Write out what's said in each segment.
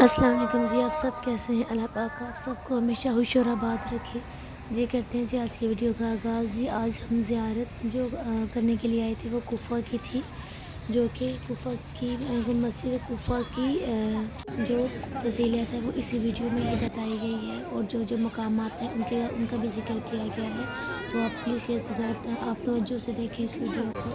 السلام علیکم جی، آپ سب کیسے ہیں؟ اللہ پاک آپ سب کو ہمیشہ خوش اور آباد رکھے جی۔ کرتے ہیں جی آج کی ویڈیو کا آغاز۔ جی آج ہم زیارت جو کرنے کے لیے آئے تھے وہ کوفہ کی تھی، جو کہ کوفہ کی مسجد کوفہ کی جو فضیلت ہے وہ اسی ویڈیو میں ہی بتائی گئی ہے، اور جو مقامات ہیں ان کا بھی ذکر کیا گیا ہے۔ تو آپ پلیز یہ ذرا آپ توجہ سے دیکھیں اس ویڈیو کو۔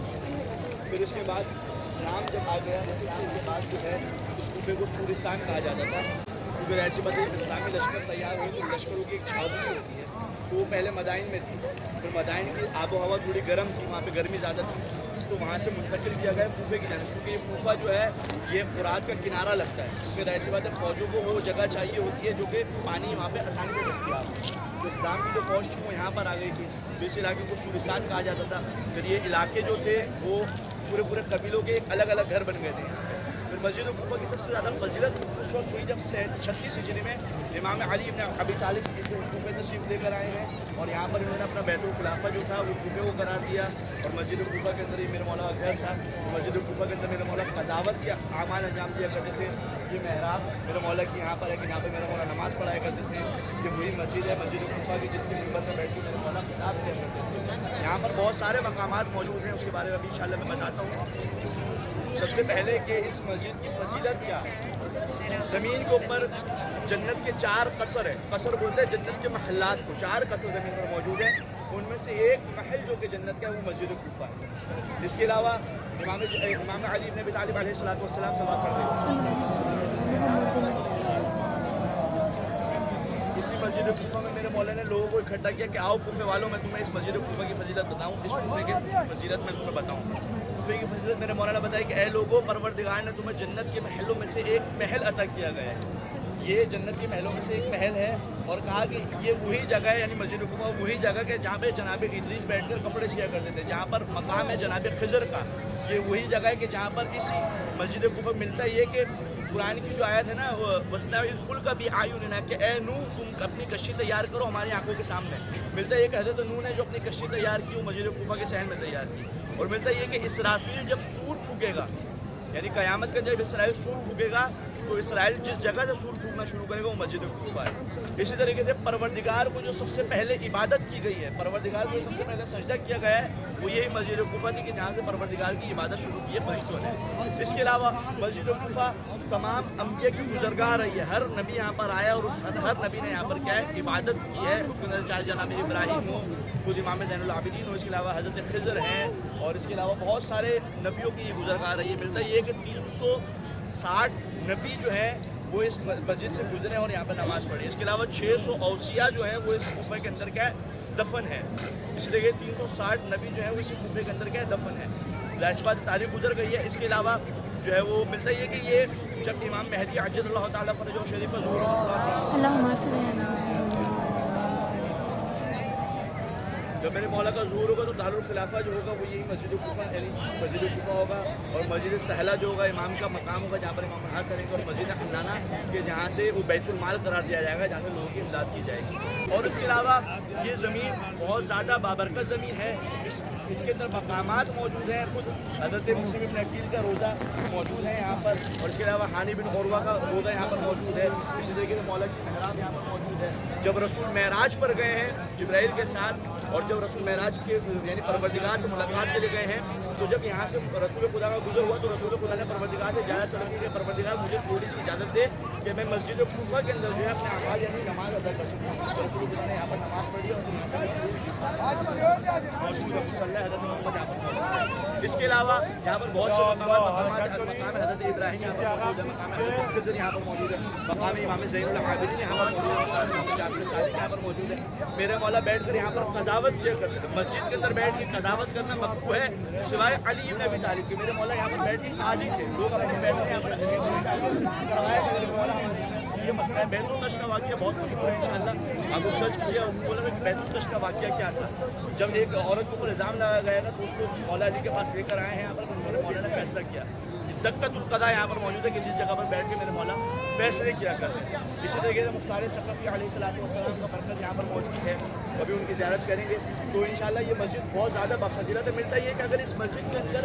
پھر اس کے بعد اسلام جب آ گیا، اسلام کے بعد جو ہے اس صوبے کو سورستان کہا جاتا تھا، کیونکہ ایسی بات ہے اسلامی لشکر تیار ہوئے تو لشکروں کی ایک چھاؤنی ہوتی ہے، تو وہ پہلے مدائن میں تھی، پھر مدائن کی آب و ہوا تھوڑی گرم تھی، وہاں پہ گرمی زیادہ تھی، تو وہاں سے منتقل کیا گیا کوفے کی جانب، کیونکہ یہ کوفہ جو ہے یہ فرات کا کنارہ لگتا ہے، پھر ایسی بات ہے فوجوں کو وہ جگہ چاہیے ہوتی ہے جو کہ پانی وہاں پہ آسانی سے دستیاب ہو، تو اسلام کی جو فوج تھی وہ یہاں پر آ گئی تھی، تو اس علاقے کو سورستان کہا جاتا تھا۔ پھر یہ علاقے جو تھے وہ پورے قبیلوں کے ایک الگ الگ گھر بن گئے تھے یہاں پہ۔ پھر مسجد کوفہ کی سب سے زیادہ فضیلت اس وقت ہوئی جب 36 ہجری میں امام علی ابن ابی طالب کوفے تشریف لے کر آئے ہیں، اور یہاں پر انہوں نے اپنا بیت الخلافہ جو تھا وہ کوفے کو قرار دیا، اور مسجد کوفہ کے اندر ہی میرے مولا کا گھر تھا، مسجد کوفہ کے اندر میرے مولا قضاوت کے اعمال انجام دیا کرتے تھے۔ یہ محراب میرے مولا کی یہاں پر ہے کہ یہاں پہ میرے مولا نماز پڑھایا کرتے تھے، یہ وہی مسجد ہے مسجد کوفہ کی جس کے منبر میں بیٹھ کے میرے مولا خطاب دیا کرتے تھے۔ یہاں پر بہت سارے مقامات موجود ہیں، اس کے بارے میں ابھی انشاءاللہ میں بتاتا ہوں۔ سب سے پہلے کہ اس مسجد کی فضیلت کیا ہے، زمین کے اوپر جنت کے 4 قصر ہیں، قصر بولتے ہیں جنت کے محلات کو، 4 قصر زمین پر موجود ہیں، ان میں سے ایک محل جو کہ جنت کا ہے وہ مسجد کوفہ ہے۔ اس کے علاوہ امام علی ابن ابی طالب علیہ السلام صلوات پڑھ رہے ہیں۔ اسی مسجد کوفہ میں میرے مولا نے لوگوں کو اکٹھا کیا کہ آؤ کوفے والوں، میں تمہیں اس مسجد کوفہ کی فضیلت بتاؤں، اس کوفے کی فضیلت میں تمہیں بتاؤں۔ کوفے کی فضیلت میرے مولا نے بتائی کہ اے لوگوں، پروردگار نے تمہیں جنت کے محلوں میں سے ایک محل عطا کیا گیا ہے، یہ جنت کے محلوں میں سے ایک محل ہے، اور کہا کہ یہ وہی جگہ ہے، یعنی مسجد کوفہ وہی جگہ ہے جہاں پہ جناب ادریس بیٹھ کر کپڑے سیا کرتے تھے، جہاں پر مقام ہے جناب خضر کا، یہ وہی جگہ ہے کہ جہاں پر اسی مسجد کوفہ ملتا ہے یہ کہ قرآن کی جو آیت ہے نا وَاصْنَعِ الْفُلْكَ بِأَعْيُنِنَا کہ اے نوح تم اپنی کشتی تیار کرو ہماری آنکھوں کے سامنے، ملتا ہے یہ کہ حضرت نوح نے جو اپنی کشتی تیار کی وہ مسجد کوفہ کے صحن میں تیار کی، اور ملتا ہے یہ کہ اسرافیل جب سور پھونکے گا، یعنی قیامت کا جب اسرائیل سور پھونکے گا تو اسرائیل جس جگہ سے سور پھونکنا شروع کرے گا وہ مسجد کوفہ ہے۔ اسی طریقے سے پروردگار کو جو سب سے پہلے عبادت کی گئی ہے، پروردگار کو سب سے پہلے سجدہ کیا گیا ہے وہ یہی مسجد کوفہ تھی کہ جہاں سے پروردگار کی عبادت شروع کی ہے فرشتوں نے۔ اس کے علاوہ مسجد کوفہ تمام انبیاء کی گزرگاہ رہی ہے، ہر نبی یہاں پر آیا اور ہر نبی نے یہاں پر کیا ہے عبادت کی ہے، اس کے اندر چاہے جناب ابراہیم ہو، خود امام زین العابدین ہو، اس کے علاوہ حضرت خضر ہیں، اور اس کے علاوہ بہت سارے نبیوں کی گزرگاہ رہی ہے۔ ملتا ہے یہ کہ 360 نبی جو ہیں وہ اس مسجد سے گزرے اور یہاں پر نماز پڑھی، اس کے علاوہ 600 اوصیاء جو ہیں وہ اس کوفہ کے اندر کیا ہے دفن ہے، اس لیے 360 نبی جو ہیں وہ اسی کوفے کے اندر کیا ہے دفن ہے، ظاہر سی بات تاریخ گزر گئی ہے۔ اس کے علاوہ جو ہے وہ ملتا ہے کہ یہ جب امام مہدی عجل اللہ تعالیٰ فرجہ شریف جب میرے مولا کا ظہور ہوگا تو دارالخلافہ جو ہوگا وہ یہی مسجد کوفہ یعنی مسجد کوفہ ہوگا، اور مسجد سہلہ جو ہوگا امام کا مقام ہوگا جہاں پر امام پڑھا کریں گے، اور مسجد حمدانہ کہ جہاں سے وہ بیت المال قرار دیا جائے گا جہاں سے لوگوں کی امداد کی جائے گی۔ اور اس کے علاوہ یہ زمین بہت زیادہ بابرکت زمین ہے، اس کے اندر مقامات موجود ہیں، خود حضرت مسلم ابن عقیل کا روزہ موجود ہے یہاں پر، اور اس کے علاوہ حانی بن عروہ کا روزہ یہاں پر موجود ہے، اسی طریقے سے مولا کی محراب یہاں پر موجود ہے۔ جب رسول معراج پر گئے ہیں جبرائیل کے ساتھ، اور جب رسول معراج کے یعنی پروردگار سے ملاقات کے لیے گئے ہیں، تو جب یہاں سے رسول خدا کا گزر ہوا تو رسول خدا نے پروردگار سے اجازت طلب کی کہ پروردگار مجھے تھوڑی سی اجازت دے کہ میں مسجد کوفہ کے اندر جو ہے اپنے اعمال یعنی نماز ادا کر سکوں، تو رسول خدا نے یہاں پر نماز پڑھی اور اس کے علاوہ یہاں پر بہت سے مقامات مقام حضرت ابراہیم یہاں پر موجود ہے، مقام حضرت خضر یہاں پر موجود ہے، مقام امام زین العابدین یہاں پر موجود ہے، مقام جعفر صادق یہاں پر موجود ہے۔ میرے مولا بیٹھ کر یہاں پر قضاوت کیا کرتے ہیں، مسجد کے اندر بیٹھ کے قضاوت کرنا مکروہ ہے سوائے علی ابن ابی طالب کے۔ میرے مولا یہاں پر بیٹھ کے قاضی تھے، لوگ اپنے فیصلے یہاں پر یہ مسئلہ ہے۔ بیت الطش کا واقعہ بہت مشہور ہے انشاءاللہ، اب وہ سچ کیا بولا کہ بیت الطش کا واقعہ کیا تھا۔ جب ایک عورت کے اوپر الزام لگایا گیا تھا تو اس کو مولا علی کے پاس لے کر آئے ہیں، یہاں پر مولا نے فیصلہ کیا، دقت القضاء یہاں پر موجود ہے کہ جس جگہ پر بیٹھ کے میرے مولا فیصلے کیا کرتے ہیں۔ اسی طریقے سے مختار ثقفی علیہ السلام کا مرکز یہاں پر موجود ہے، کبھی ان کی زیارت کریں گے تو انشاءاللہ یہ مسجد بہت زیادہ بفضیلت ہے۔ ملتا ہے یہ کہ اگر اس مسجد کے اندر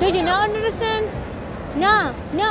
Do you not understand? No, no.